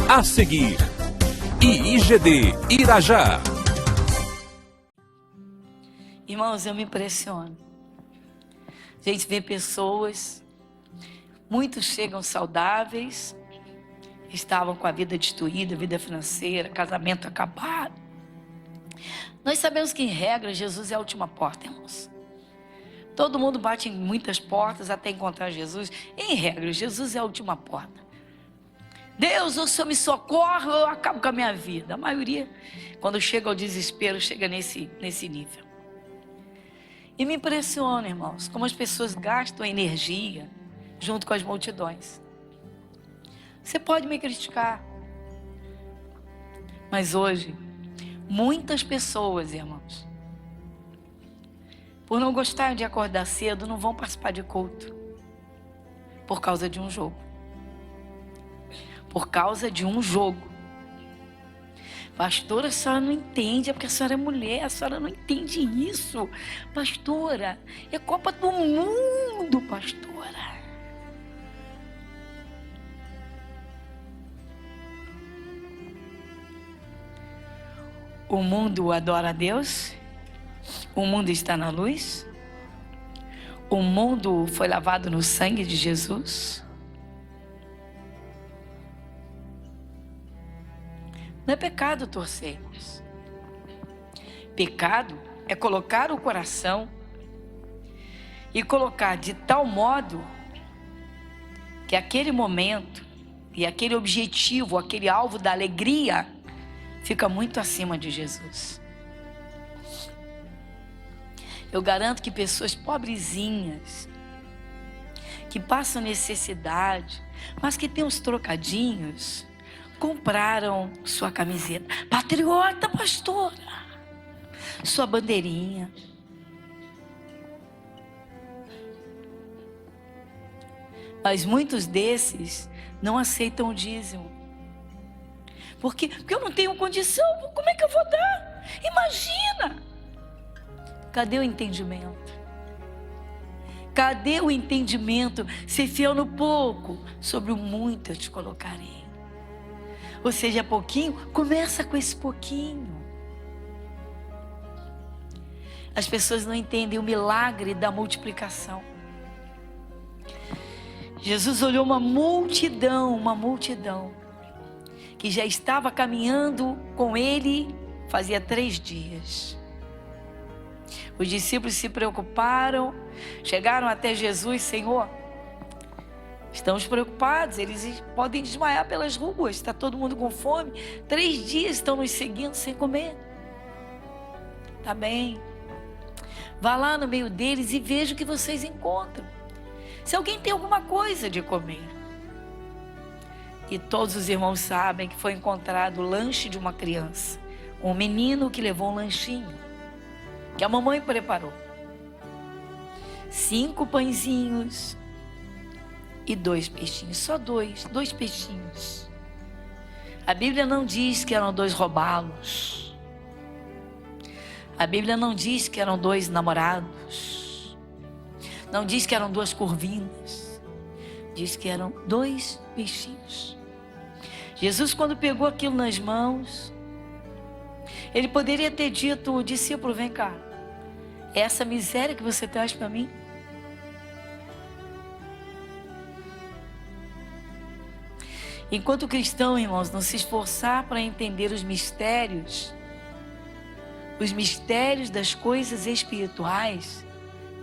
A seguir, IIGD Irajá. Irmãos, eu me impressiono. A gente vê pessoas, muitos chegam saudáveis, estavam com a vida destruída, vida financeira, casamento acabado. Nós sabemos que, em regra, Jesus é a última porta, irmãos. Todo mundo bate em muitas portas até encontrar Jesus. Em regra, Jesus é a última porta. Deus, o Senhor me socorre, eu acabo com a minha vida. A maioria, quando chega ao desespero, chega nesse nível. E me impressiona, irmãos, como as pessoas gastam energia junto com as multidões. Você pode me criticar, mas hoje, muitas pessoas, irmãos, por não gostarem de acordar cedo, não vão participar de culto por causa de um jogo. Por causa de um jogo. Pastora, a senhora não entende, é porque a senhora é mulher, a senhora não entende isso. Pastora, é Copa do Mundo, pastora. O mundo adora a Deus, o mundo está na luz, o mundo foi lavado no sangue de Jesus. Não é pecado torcermos. Pecado é colocar o coração e colocar de tal modo que aquele momento e aquele objetivo, aquele alvo da alegria fica muito acima de Jesus. Eu garanto que pessoas pobrezinhas, que passam necessidade, mas que têm uns trocadinhos, compraram sua camiseta. Patriota, pastora. Sua bandeirinha. Mas muitos desses não aceitam o dízimo. Porque eu não tenho condição. Como é que eu vou dar? Imagina. Cadê o entendimento? Cadê o entendimento? Ser fiel no pouco, sobre o muito eu te colocarei. Ou seja, pouquinho, começa com esse pouquinho. As pessoas não entendem o milagre da multiplicação. Jesus olhou uma multidão, que já estava caminhando com ele fazia 3 dias. Os discípulos se preocuparam, chegaram até Jesus: Senhor, estamos preocupados, eles podem desmaiar pelas ruas, está todo mundo com fome, 3 dias estão nos seguindo sem comer. Tá bem, vá lá no meio deles e veja o que vocês encontram, se alguém tem alguma coisa de comer. E todos os irmãos sabem que foi encontrado o lanche de uma criança, um menino que levou um lanchinho, que a mamãe preparou. 5 pãezinhos e 2 peixinhos, só 2 peixinhos. A Bíblia não diz que eram 2 robalos. A Bíblia não diz que eram 2 namorados. Não diz que eram 2 corvinas. Diz que eram 2 peixinhos. Jesus, quando pegou aquilo nas mãos, ele poderia ter dito: discípulo, vem cá, é essa miséria que você traz para mim? Enquanto o cristão, irmãos, não se esforçar para entender os mistérios das coisas espirituais,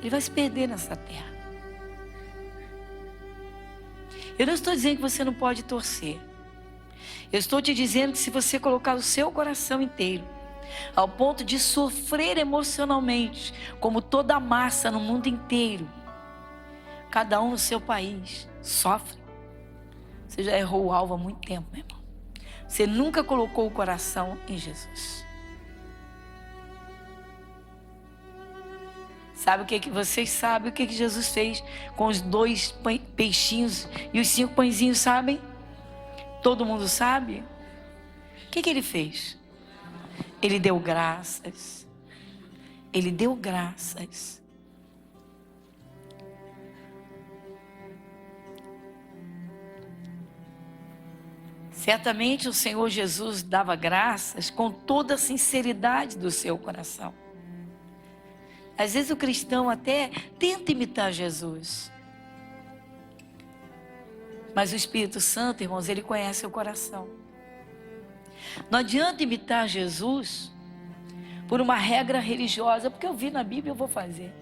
ele vai se perder nessa terra. Eu não estou dizendo que você não pode torcer. Eu estou te dizendo que se você colocar o seu coração inteiro, ao ponto de sofrer emocionalmente, como toda a massa no mundo inteiro, cada um no seu país sofre, você já errou o alvo há muito tempo, meu irmão. Você nunca colocou o coração em Jesus. Sabe o que vocês sabem? O que Jesus fez com os 2 peixinhos e os 5 pãezinhos, sabem? Todo mundo sabe? O que ele fez? Ele deu graças. Ele deu graças. Certamente o Senhor Jesus dava graças com toda a sinceridade do seu coração. Às vezes o cristão até tenta imitar Jesus. Mas o Espírito Santo, irmãos, ele conhece o coração. Não adianta imitar Jesus por uma regra religiosa, porque eu vi na Bíblia, eu vou fazer.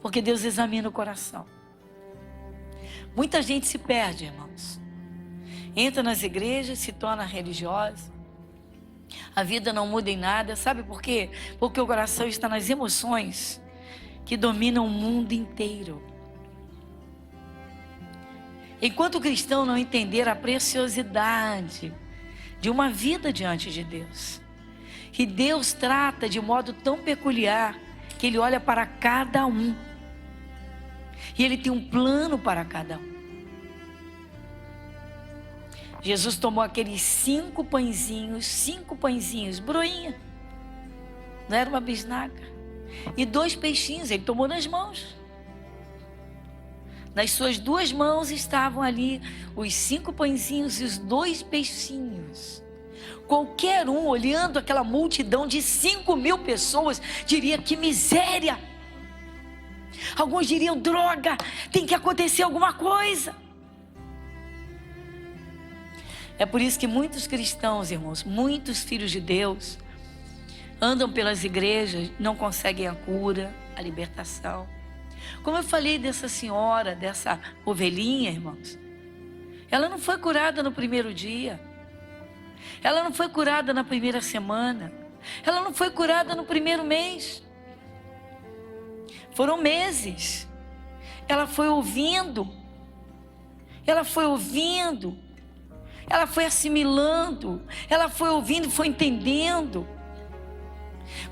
Porque Deus examina o coração. Muita gente se perde, irmãos. Entra nas igrejas, se torna religiosa. A vida não muda em nada. Sabe por quê? Porque o coração está nas emoções que dominam o mundo inteiro. Enquanto o cristão não entender a preciosidade de uma vida diante de Deus, que Deus trata de modo tão peculiar, que Ele olha para cada um, e Ele tem um plano para cada um. Jesus tomou aqueles 5 pãezinhos, broinha, não era uma bisnaga, e 2 peixinhos, Ele tomou nas mãos. Nas suas 2 mãos estavam ali os 5 pãezinhos e os 2 peixinhos. Qualquer um olhando aquela multidão de 5.000 pessoas diria: que miséria. Alguns diriam: droga, tem que acontecer alguma coisa. É por isso que muitos cristãos, irmãos, muitos filhos de Deus, andam pelas igrejas, não conseguem a cura, a libertação. Como eu falei dessa senhora, dessa ovelhinha, irmãos, ela não foi curada no primeiro dia, ela não foi curada na primeira semana, ela não foi curada no primeiro mês, foram meses. Ela foi ouvindo, ela foi assimilando, ela foi ouvindo, foi entendendo.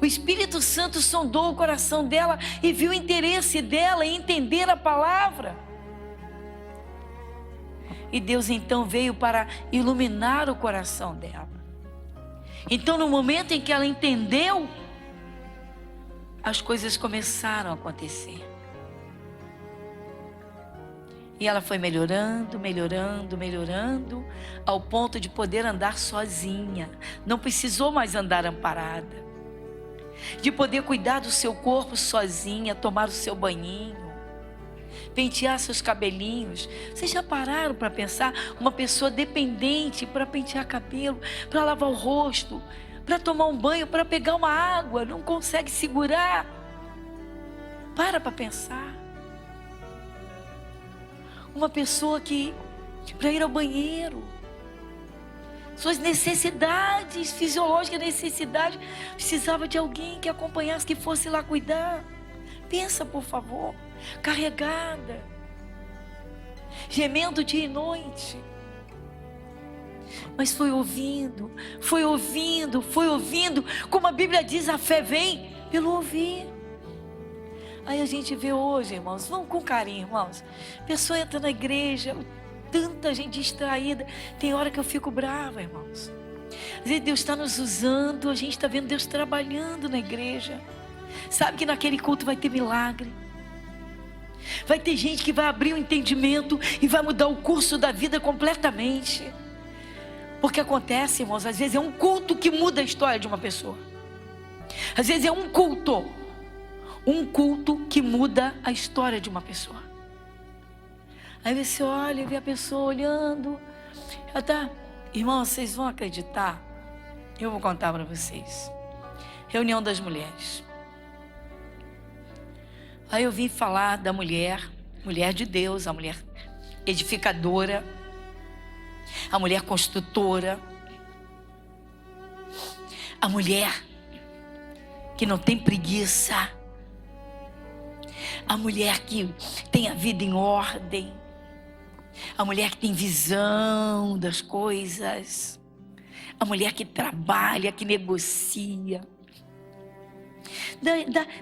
O Espírito Santo sondou o coração dela e viu o interesse dela em entender a palavra. E Deus então veio para iluminar o coração dela. Então, no momento em que ela entendeu, as coisas começaram a acontecer. E ela foi melhorando, ao ponto de poder andar sozinha. Não precisou mais andar amparada. De poder cuidar do seu corpo sozinha, tomar o seu banhinho, pentear seus cabelinhos. Vocês já pararam para pensar? Uma pessoa dependente para pentear cabelo, para lavar o rosto, para tomar um banho, para pegar uma água, não consegue segurar. Para pensar. Uma pessoa que, para ir ao banheiro, suas necessidades fisiológicas, precisava de alguém que acompanhasse, que fosse lá cuidar. Pensa, por favor, carregada, gemendo dia e noite. Mas foi ouvindo, como a Bíblia diz, a fé vem pelo ouvir. Aí a gente vê hoje, irmãos, vamos com carinho, irmãos. A pessoa entra na igreja, tanta gente distraída. Tem hora que eu fico brava, irmãos. Às vezes Deus está nos usando, a gente está vendo Deus trabalhando na igreja. Sabe que naquele culto vai ter milagre. Vai ter gente que vai abrir o entendimento e vai mudar o curso da vida completamente. Porque acontece, irmãos, às vezes é um culto que muda a história de uma pessoa. Às vezes é um culto que muda a história de uma pessoa. Aí você olha e vê a pessoa olhando. Irmãos, vocês vão acreditar? Eu vou contar para vocês. Reunião das mulheres. Aí eu vim falar da mulher de Deus, a mulher edificadora, a mulher construtora, a mulher que não tem preguiça, a mulher que tem a vida em ordem, a mulher que tem visão das coisas, a mulher que trabalha, que negocia,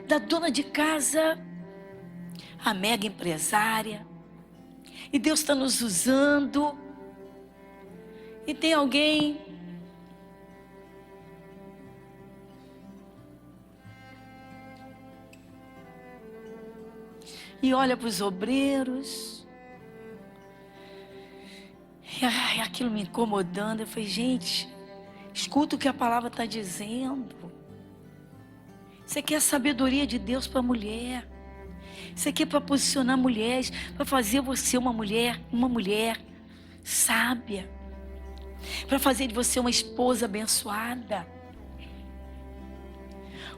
da dona de casa, a mega empresária. E Deus está nos usando. E tem alguém e olha para os obreiros E aquilo me incomodando. Eu falei, gente, escuta o que a palavra está dizendo. Isso aqui é a sabedoria de Deus para a mulher. Isso aqui é para posicionar mulheres, para fazer você uma mulher sábia, para fazer de você uma esposa abençoada,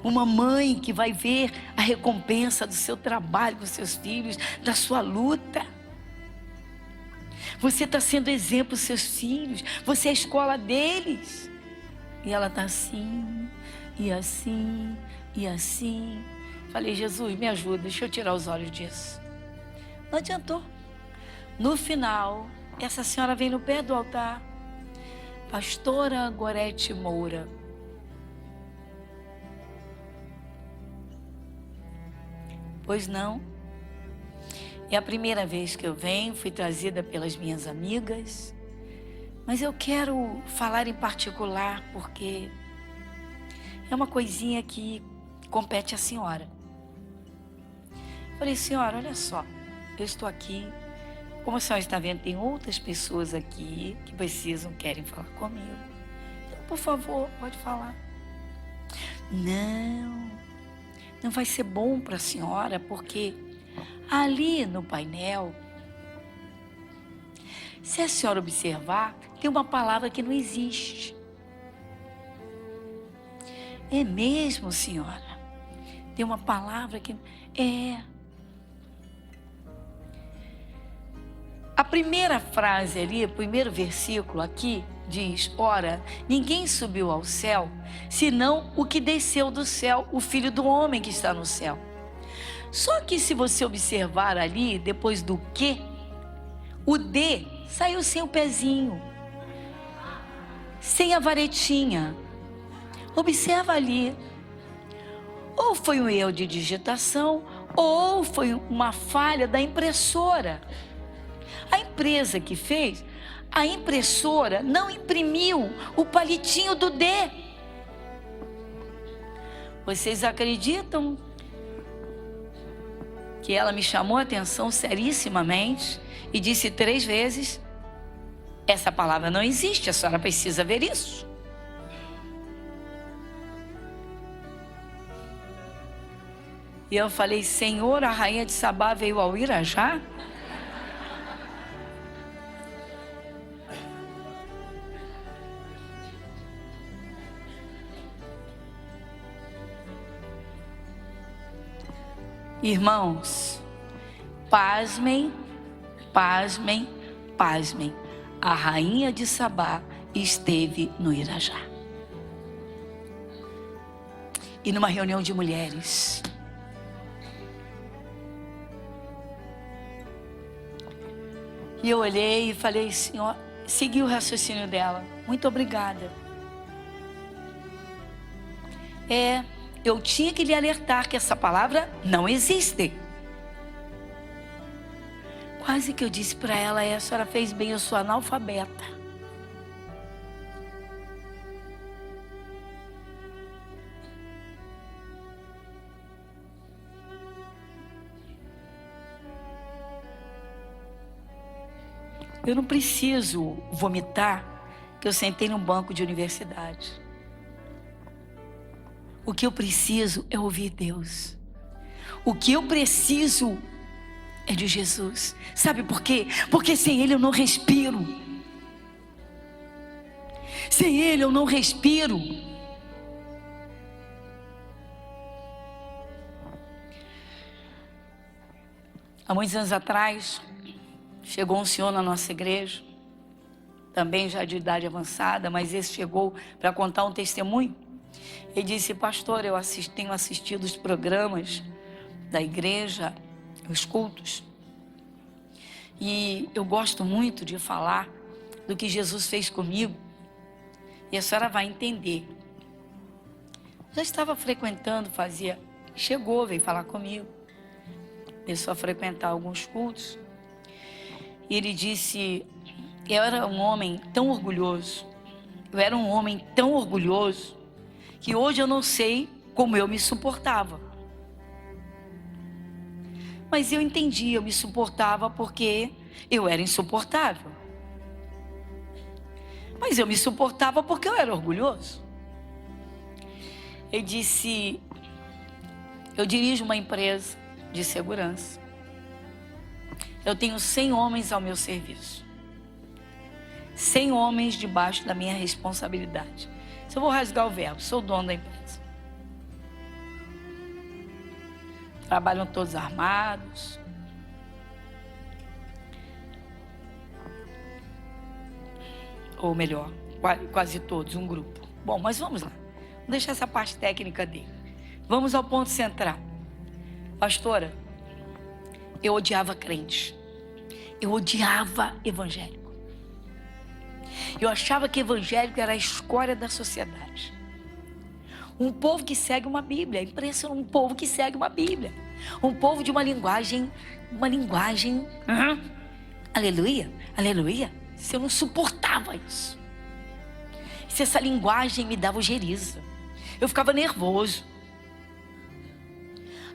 uma mãe que vai ver a recompensa do seu trabalho com seus filhos, da sua luta. Você está sendo exemplo para os seus filhos, você é a escola deles. E ela está assim, e assim, e assim. Falei, Jesus, me ajuda, deixa eu tirar os olhos disso. Não adiantou. No final, essa senhora vem no pé do altar. Pastora Gorete Moura. Pois não. É a primeira vez que eu venho, fui trazida pelas minhas amigas. Mas eu quero falar em particular porque é uma coisinha que compete à senhora. Falei, senhora, olha só, eu estou aqui, como a senhora está vendo, tem outras pessoas aqui que precisam, querem falar comigo. Então, por favor, pode falar. Não vai ser bom para a senhora, porque ali no painel, se a senhora observar, tem uma palavra que não existe. É mesmo, senhora? Tem uma palavra que... A primeira frase ali, o primeiro versículo aqui, diz, ora, ninguém subiu ao céu, senão o que desceu do céu, o Filho do Homem que está no céu. Só que se você observar ali, depois do que, o D saiu sem o pezinho, sem a varetinha. Observa ali. Ou foi um erro de digitação, ou foi uma falha da impressora. A empresa que fez, a impressora não imprimiu o palitinho do D. Vocês acreditam que ela me chamou a atenção serissimamente e disse 3 vezes, essa palavra não existe, a senhora precisa ver isso. E eu falei, Senhor, a rainha de Sabá veio ao Irajá? Irmãos, pasmem, pasmem, pasmem. A rainha de Sabá esteve no Irajá. E numa reunião de mulheres. E eu olhei e falei, Senhor, segui o raciocínio dela. Muito obrigada. Eu tinha que lhe alertar que essa palavra não existe. Quase que eu disse para ela, a senhora fez bem, eu sou analfabeta. Eu não preciso vomitar que eu sentei num banco de universidade. O que eu preciso é ouvir Deus. O que eu preciso é de Jesus. Sabe por quê? Porque sem Ele eu não respiro. Sem Ele eu não respiro. Há muitos anos atrás, chegou um senhor na nossa igreja, também já de idade avançada, mas esse chegou para contar um testemunho. Ele disse, pastor, eu tenho assistido os programas da igreja, os cultos, e eu gosto muito de falar do que Jesus fez comigo, e a senhora vai entender. Já estava frequentando, chegou, veio falar comigo, começou a frequentar alguns cultos, e ele disse, eu era um homem tão orgulhoso, que hoje eu não sei como eu me suportava. Mas eu entendi, eu me suportava porque eu era insuportável. Mas eu me suportava porque eu era orgulhoso. Ele disse: eu dirijo uma empresa de segurança. Eu tenho 100 homens ao meu serviço. 100 homens debaixo da minha responsabilidade. Se eu vou rasgar o verbo, sou dono da empresa. Trabalham todos armados. Ou melhor, quase todos, um grupo. Bom, mas vamos lá. Vamos deixar essa parte técnica dele. Vamos ao ponto central. Pastora, eu odiava crente. Eu odiava evangélico. Eu achava que evangélico era a escória da sociedade. Um povo que segue uma Bíblia. Impressionante, um povo que segue uma Bíblia. Um povo de uma linguagem. Aleluia, aleluia. Se eu não suportava isso. Se essa linguagem me dava ojeriza. Eu ficava nervoso.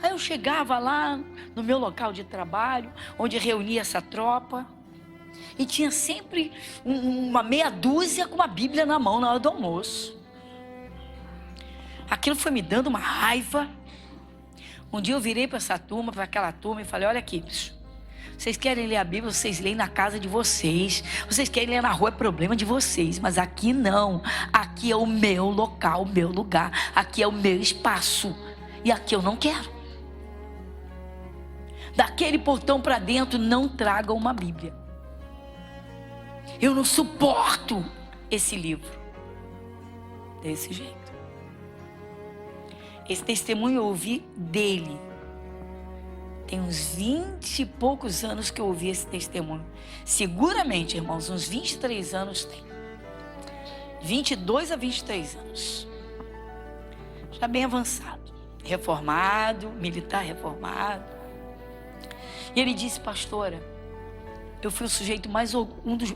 Aí eu chegava lá no meu local de trabalho, onde reunia essa tropa, e tinha sempre uma meia dúzia com uma Bíblia na mão na hora do almoço. Aquilo foi me dando uma raiva. Um dia eu virei para essa turma, para aquela turma, e falei: olha aqui, bicho, vocês querem ler a Bíblia, vocês leem na casa de vocês. Vocês querem ler na rua, é problema de vocês. Mas aqui não. Aqui é o meu local, o meu lugar. Aqui é o meu espaço. E aqui eu não quero. Daquele portão para dentro, não tragam uma Bíblia. Eu não suporto esse livro. Desse jeito. Esse testemunho eu ouvi dele. Tem uns 20 e poucos anos que eu ouvi esse testemunho. Seguramente, irmãos, uns 23 anos tem. 22 a 23 anos. Já bem avançado. Reformado, militar reformado. E ele disse: pastora, eu fui o sujeito mais,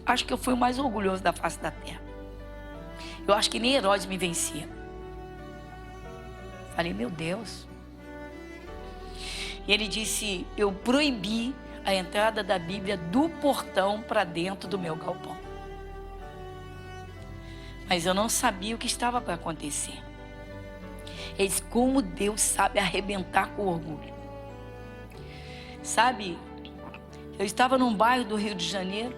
acho que eu fui o mais orgulhoso da face da terra. Eu acho que nem Herodes me vencia. Falei: meu Deus. E ele disse: eu proibi a entrada da Bíblia do portão para dentro do meu galpão. Mas eu não sabia o que estava para acontecer. Ele disse: como Deus sabe arrebentar com orgulho. Sabe, eu estava num bairro do Rio de Janeiro,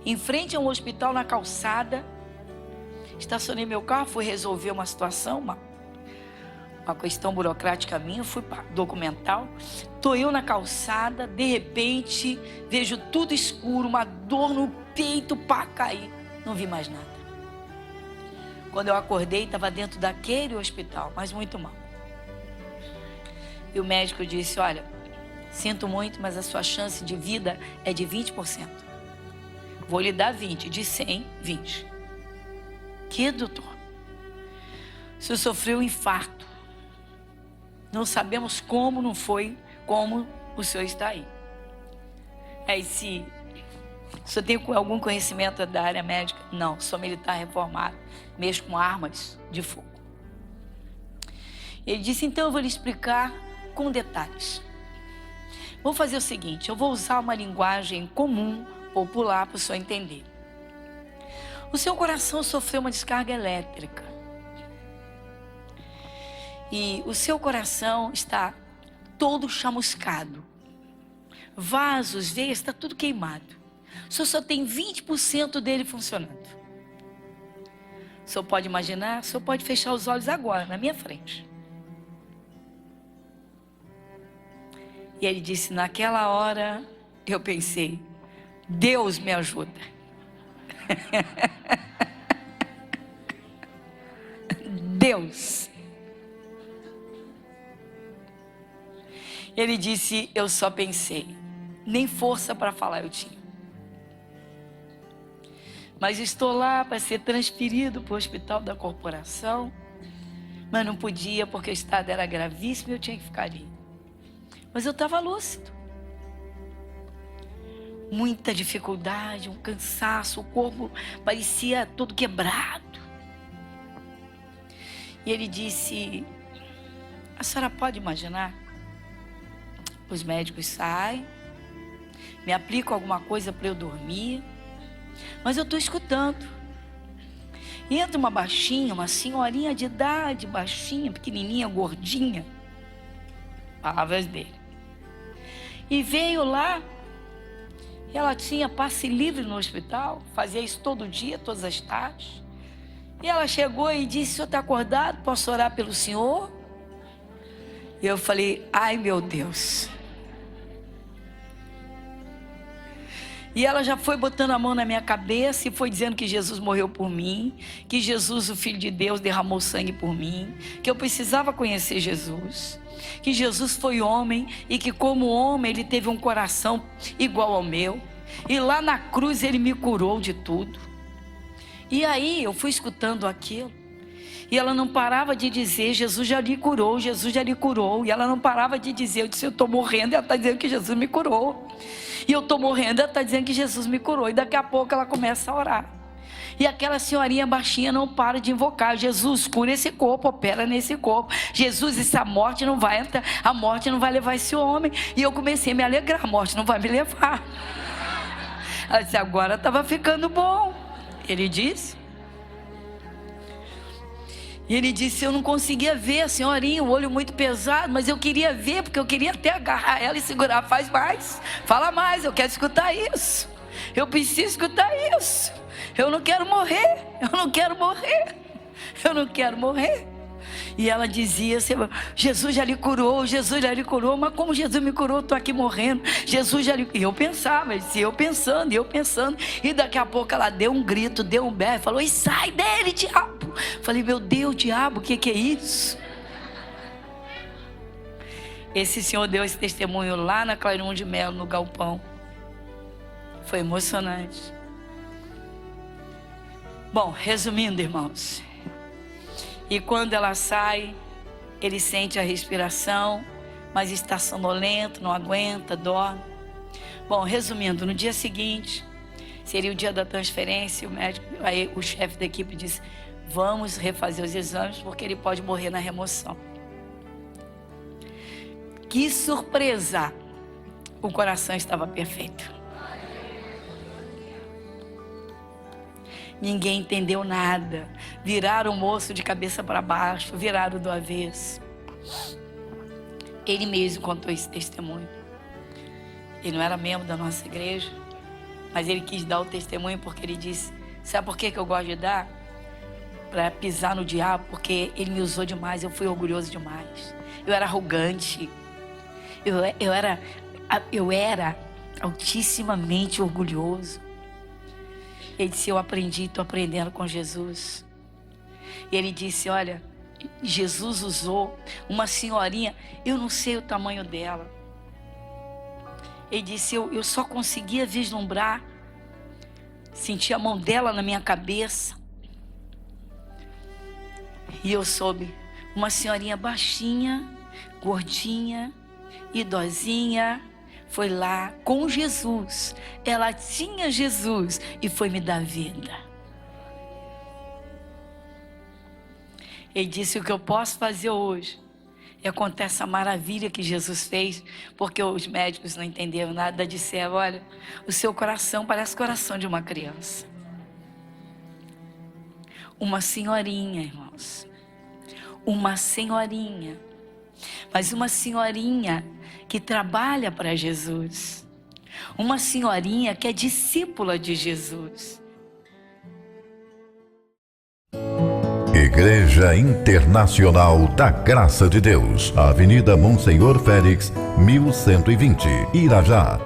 em frente a um hospital na calçada. Estacionei meu carro, fui resolver uma situação, uma questão burocrática minha, fui para documental. Estou eu na calçada, de repente vejo tudo escuro, uma dor no peito para cair. Não vi mais nada. Quando eu acordei, estava dentro daquele hospital, mas muito mal. E o médico disse: olha, sinto muito, mas a sua chance de vida é de 20%. Vou lhe dar 20, de 100, 20. Que, doutor? O senhor sofreu um infarto. Não sabemos como, não foi como o senhor está aí. Aí, se o senhor tem algum conhecimento da área médica? Não, sou militar reformado, mexo com armas de fogo. Ele disse: então eu vou lhe explicar com detalhes. Vou fazer o seguinte, eu vou usar uma linguagem comum, popular, para o senhor entender. O seu coração sofreu uma descarga elétrica. E o seu coração está todo chamuscado. Vasos, veias, está tudo queimado. O senhor só tem 20% dele funcionando. O senhor pode imaginar? O senhor pode fechar os olhos agora, na minha frente. E ele disse: naquela hora, eu pensei: Deus me ajuda. Deus. Ele disse: eu só pensei, nem força para falar eu tinha. Mas estou lá para ser transferido para o hospital da corporação, mas não podia porque o estado era gravíssimo e eu tinha que ficar ali. Mas eu estava lúcido. Muita dificuldade, um cansaço, o corpo parecia todo quebrado. E ele disse: a senhora pode imaginar? Os médicos saem, me aplicam alguma coisa para eu dormir, mas eu estou escutando. entra uma baixinha, uma senhorinha de idade, baixinha, pequenininha, gordinha. Palavras dele. E veio lá, ela tinha passe livre no hospital, fazia isso todo dia, todas as tardes. E ela chegou e disse: o senhor está acordado? Posso orar pelo senhor? E eu falei: ai meu Deus. E ela já foi botando a mão na minha cabeça e foi dizendo que Jesus morreu por mim, que Jesus, o Filho de Deus, derramou sangue por mim, que eu precisava conhecer Jesus, que Jesus foi homem e que como homem ele teve um coração igual ao meu. E lá na cruz ele me curou de tudo. E aí eu fui escutando aquilo. E ela não parava de dizer: Jesus já lhe curou, Jesus já lhe curou. E ela não parava de dizer. Eu disse: eu estou morrendo, e ela está dizendo que Jesus me curou. E eu estou morrendo, ela está dizendo que Jesus me curou. E daqui a pouco ela começa a orar. E aquela senhorinha baixinha não para de invocar: Jesus, cura esse corpo, opera nesse corpo. Jesus, essa morte não vai entrar, a morte não vai levar esse homem. E eu comecei a me alegrar: a morte não vai me levar. Ela disse: agora estava ficando bom. Ele disse. E ele disse: eu não conseguia ver a senhorinha, o olho muito pesado, mas eu queria ver, porque eu queria até agarrar ela e segurar. Faz mais, fala mais, eu quero escutar isso. Eu preciso escutar isso. Eu não quero morrer, eu não quero morrer, eu não quero morrer. E ela dizia: Jesus já lhe curou, Jesus já lhe curou. Mas como Jesus me curou, estou aqui morrendo. Jesus já lhe... E eu pensava, eu pensando. E daqui a pouco ela deu um grito, deu um berro, falou: e sai dele, diabo. Falei: meu Deus, diabo, o que é isso? Esse senhor deu esse testemunho lá na Clairão de Melo, no galpão. Foi emocionante. Bom, resumindo, irmãos, e quando ela sai, ele sente a respiração, mas está sonolento, não aguenta, dorme. Bom, resumindo, no dia seguinte, seria o dia da transferência, o médico, aí o chefe da equipe disse: vamos refazer os exames, porque ele pode morrer na remoção. Que surpresa! O coração estava perfeito. Ninguém entendeu nada. Viraram o moço de cabeça para baixo, viraram do avesso. Ele mesmo contou esse testemunho. Ele não era membro da nossa igreja, mas ele quis dar o testemunho porque ele disse: sabe por que eu gosto de dar? Para pisar no diabo, porque ele me usou demais, eu fui orgulhoso demais. Eu era arrogante. Eu era altissimamente orgulhoso. Ele disse: eu aprendi, estou aprendendo com Jesus. E ele disse: olha, Jesus usou uma senhorinha, eu não sei o tamanho dela. Ele disse: eu só conseguia vislumbrar, sentir a mão dela na minha cabeça. E eu soube, uma senhorinha baixinha, gordinha, idosinha, foi lá com Jesus. Ela tinha Jesus e foi me dar vida. Ele disse: o que eu posso fazer hoje é contar essa maravilha que Jesus fez, porque os médicos não entenderam nada, disseram: olha, o seu coração parece o coração de uma criança. Uma senhorinha, irmãos, uma senhorinha, mas uma senhorinha que trabalha para Jesus, uma senhorinha que é discípula de Jesus. Igreja Internacional da Graça de Deus, Avenida Monsenhor Félix, 1120, Irajá.